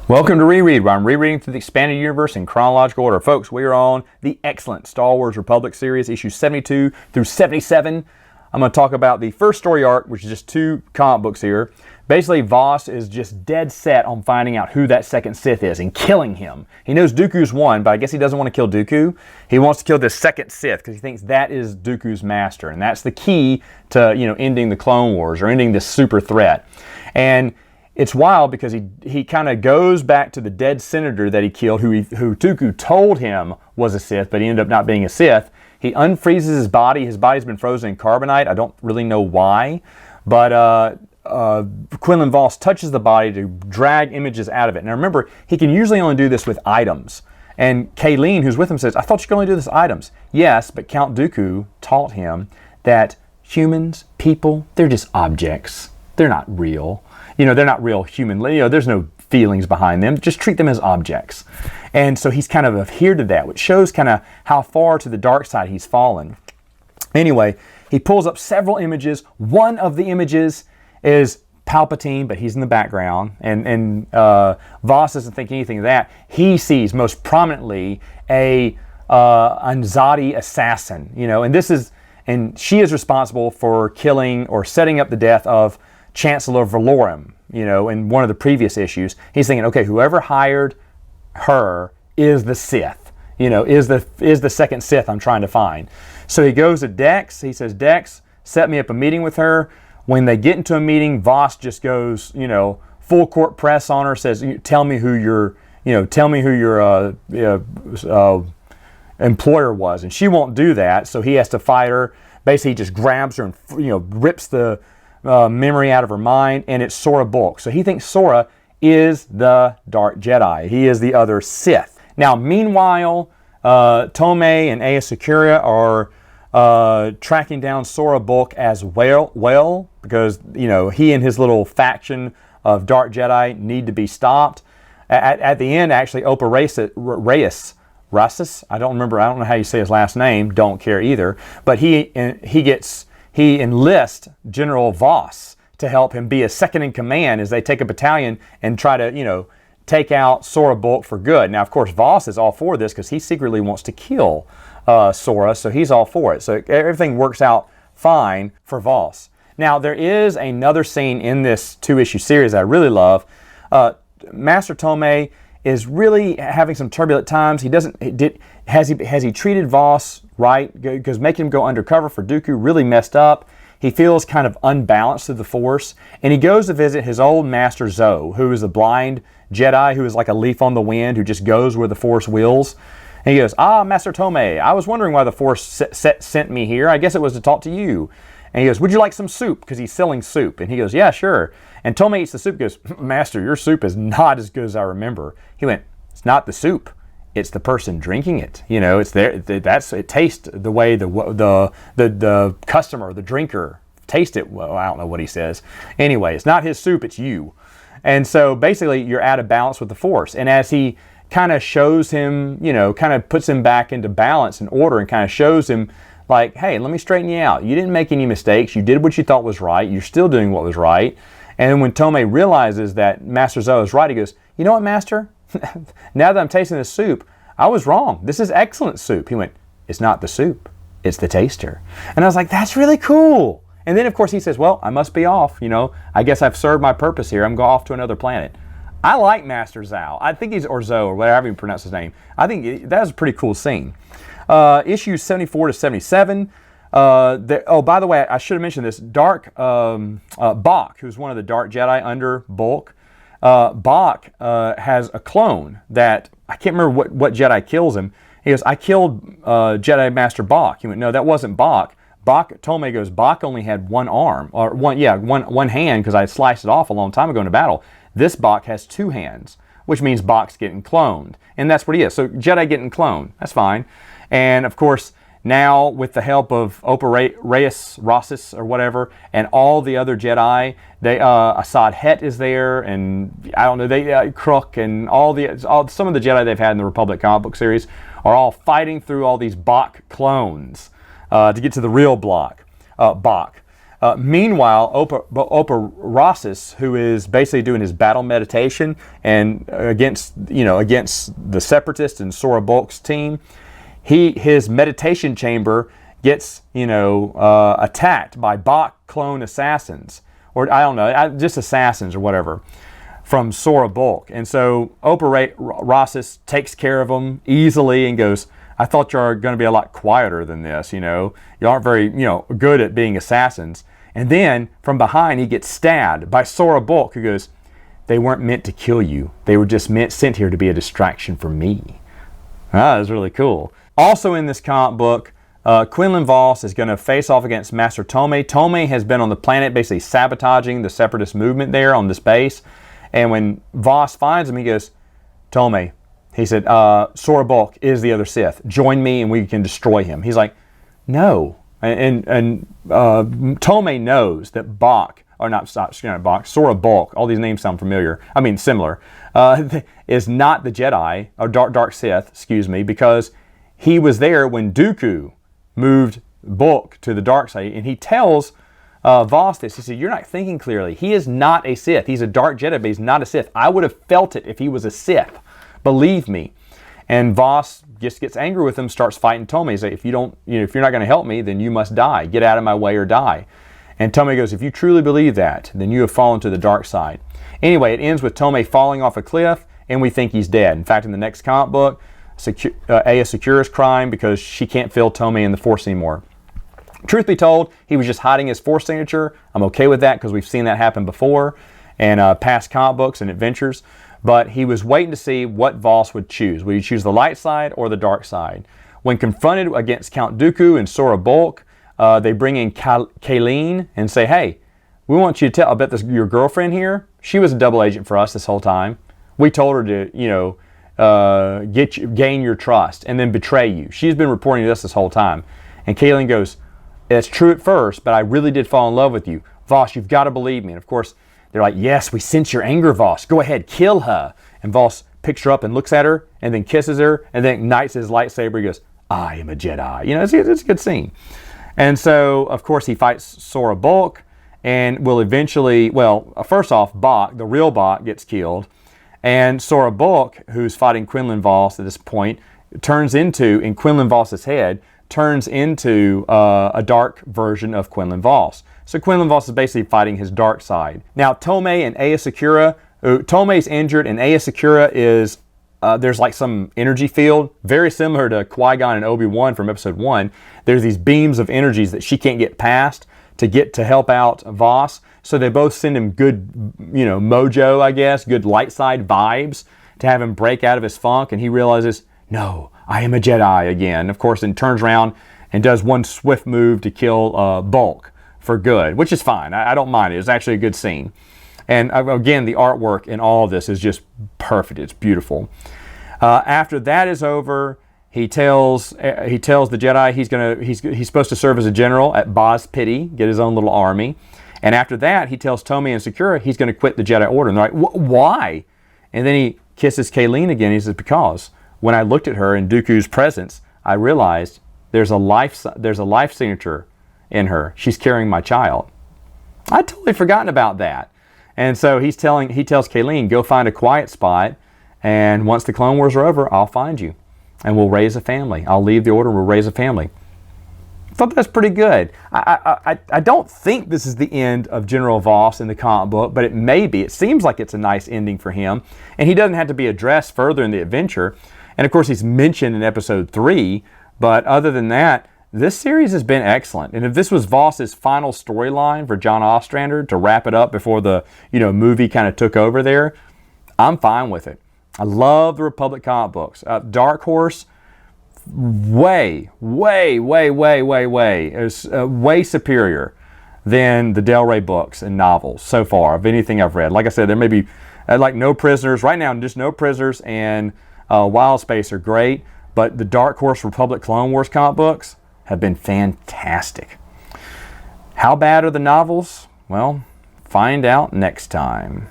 Welcome to Reread, where I'm rereading through the expanded universe in chronological order. Folks, we are on the excellent Star Wars Republic series, issues 72 through 77. I'm going to talk about the first story arc, which is just 2 comic books here. Basically, Voss is just dead set on finding out who that second Sith is and killing him. He knows Dooku's won, but I guess he doesn't want to kill Dooku. He wants to kill this second Sith because he thinks that is Dooku's master, and that's the key to, ending the Clone Wars or ending this super threat. And it's wild because he kind of goes back to the dead senator that he killed, who Dooku told him was a Sith, but he ended up not being a Sith. He unfreezes his body. His body's been frozen in carbonite. I don't really know why, but Quinlan Voss touches the body to drag images out of it. Now remember, he can usually only do this with items. And Kayleen, who's with him, says, I thought you could only do this with items. Yes, but Count Dooku taught him that humans, people, they're just objects. They're not real. They're not real human. There's no feelings behind them. Just treat them as objects. And so he's kind of adhered to that, which shows kind of how far to the dark side he's fallen. Anyway, he pulls up several images. One of the images is Palpatine, but he's in the background. And Voss doesn't think anything of that. He sees most prominently a Anzadi assassin. And she is responsible for killing or setting up the death of Chancellor Valorum, in one of the previous issues. He's thinking, okay, whoever hired her is the Sith, is the second Sith I'm trying to find. So he goes to Dex. He says, Dex, set me up a meeting with her. When they get into a meeting, Voss just goes, full court press on her, says, tell me who your employer was. And she won't do that, so he has to fight her. Basically, he just grabs her and, rips the memory out of her mind, and it's Sora Bulk. So he thinks Sora is the Dark Jedi. He is the other Sith. Now, meanwhile, Tomei and Aayla Secura are tracking down Sora Bulk as well, because he and his little faction of Dark Jedi need to be stopped. At the end, actually, Opa Reyes, I don't know how you say his last name. Don't care either. But he enlists General Voss to help him be a second in command as they take a battalion and try to, take out Sora Bulk for good. Now, of course, Voss is all for this because he secretly wants to kill Sora, so he's all for it. So everything works out fine for Voss. Now, there is another scene in this 2-issue series that I really love. Master Tomei is really having some turbulent times. Has he treated Voss right? Because making him go undercover for Dooku really messed up. He feels kind of unbalanced through the Force, and he goes to visit his old master Zoe, who is a blind Jedi who is like a leaf on the wind, who just goes where the Force wills. And he goes, Master Tomei, I was wondering why the Force sent me here. I guess it was to talk to you. And he goes, would you like some soup? Because he's selling soup. And he goes, yeah, sure. And Tomei eats the soup and goes, Master, your soup is not as good as I remember. He went, it's not the soup. It's the person drinking it. It's there. It tastes the way the customer, the drinker, taste it. Well, I don't know what he says. Anyway, it's not his soup. It's you. And so basically, you're out of balance with the Force. And as he kind of shows him, kind of puts him back into balance and order, and kind of shows him, like, hey, let me straighten you out. You didn't make any mistakes. You did what you thought was right. You're still doing what was right. And then when Tomei realizes that Master Zoe is right, he goes, you know what, Master? Now that I'm tasting the soup, I was wrong. This is excellent soup. He went, it's not the soup. It's the taster. And I was like, that's really cool. And then, of course, he says, well, I must be off. I guess I've served my purpose here. I'm going off to another planet. I like Master Zhao. I think he's Orzo, or whatever you pronounce his name. I think that was a pretty cool scene. Issues 74 to 77. By the way, I should have mentioned this. Bok, who's one of the Dark Jedi under Bulk, Bok has a clone that, I can't remember what Jedi kills him. He goes, I killed Jedi Master Bok. He went, no, that wasn't Bok. Tomei goes, Bok only had one arm, or one hand, because I sliced it off a long time ago in a battle. This Bok has 2 hands, which means Bok's getting cloned. And that's what he is. So Jedi getting cloned. That's fine. And of course, now with the help of Opa Reyes, or whatever, and all the other Jedi, Asad Het is there, and I don't know, Crook, and some of the Jedi they've had in the Republic comic book series are all fighting through all these Bok clones to get to the real Bok. Meanwhile, Opa-Rosis, who is basically doing his battle meditation and against the Separatists and Sora Bulk's team, his meditation chamber gets attacked by Bok clone assassins, or I don't know, just assassins or whatever, from Sora Bulk. And so Opa-Rosis takes care of them easily and goes, I thought you are going to be a lot quieter than this, you aren't very, good at being assassins. And then from behind he gets stabbed by Sora Bulk, who goes, they weren't meant to kill you. They were just sent here to be a distraction for me. That was really cool. Also in this comic book, Quinlan Vos is going to face off against Master Tomei. Tomei has been on the planet basically sabotaging the Separatist movement there on this base. And when Vos finds him, he goes, Tomei, he said, Sora Bulk is the other Sith. Join me and we can destroy him. He's like, no. And Tomei knows that Sora Bulk, all these names sound similar, is not the Jedi, or Dark Sith, because he was there when Dooku moved Bulk to the dark side, and he tells Vos this. He said, you're not thinking clearly. He is not a Sith. He's a Dark Jedi, but he's not a Sith. I would have felt it if he was a Sith. Believe me. And Vos just gets angry with him, starts fighting Tomei. He's like, if you're not going to help me, then you must die. Get out of my way or die. And Tomei goes, if you truly believe that, then you have fallen to the dark side. Anyway, it ends with Tomei falling off a cliff, and we think he's dead. In fact, in the next comic book, Aya Secura is crying because she can't feel Tomei in the Force anymore. Truth be told, he was just hiding his Force signature. I'm okay with that because we've seen that happen before in past comic books and adventures. But he was waiting to see what Vos would choose. Would he choose the light side or the dark side? When confronted against Count Dooku and Sora Bulk, they bring in Kayleen and say, hey, we want you to tell, I bet your girlfriend here, she was a double agent for us this whole time. We told her to, gain your trust and then betray you. She's been reporting to us this whole time. And Kayleen goes, it's true at first, but I really did fall in love with you. Vos, you've got to believe me. And of course, they're like, yes, we sense your anger, Vos. Go ahead, kill her. And Vos picks her up and looks at her and then kisses her and then ignites his lightsaber. He goes, I am a Jedi. It's a good scene. And so, of course, he fights Sora Bulk and will eventually, first off, Bok, the real Bok, gets killed. And Sora Bulk, who's fighting Quinlan Vos at this point, in Quinlan Vos's head, turns into a dark version of Quinlan Vos. So Quinlan Vos is basically fighting his dark side. Now, Tomei and Aya Secura, Tomei's injured and Aya Secura is, there's like some energy field, very similar to Qui-Gon and Obi-Wan from episode 1. There's these beams of energies that she can't get past to help out Vos. So they both send him good, mojo, I guess, good light side vibes to have him break out of his funk. And he realizes, no, I am a Jedi again. Of course, and turns around and does one swift move to kill Bulk for good, which is fine. I don't mind it. It's actually a good scene. And again, the artwork in all of this is just perfect. It's beautiful. After that is over, he tells the Jedi he's supposed to serve as a general at Boz Pity, get his own little army. And after that, he tells Tomei and Secura he's going to quit the Jedi Order. And they're like, why? And then he kisses Kayleen again. He says, because when I looked at her in Dooku's presence, I realized there's a life signature in her. She's carrying my child. I'd totally forgotten about that. And so he tells Kayleen, go find a quiet spot, and once the Clone Wars are over, I'll find you, and we'll raise a family. I'll leave the Order and we'll raise a family. I thought that's pretty good. I don't think this is the end of General Vos in the comic book, but it may be. It seems like it's a nice ending for him, and he doesn't have to be addressed further in the adventure. And of course, he's mentioned in episode 3, but other than that, this series has been excellent. And if this was Vos's final storyline for John Ostrander to wrap it up before the movie kind of took over there, I'm fine with it. I love the Republic comic books. Dark Horse, way superior than the Del Rey books and novels so far of anything I've read. Like I said, there may be like No Prisoners. Right now, just No Prisoners and Wild Space are great, but the Dark Horse Republic Clone Wars comic books have been fantastic. How bad are the novels? Well, find out next time.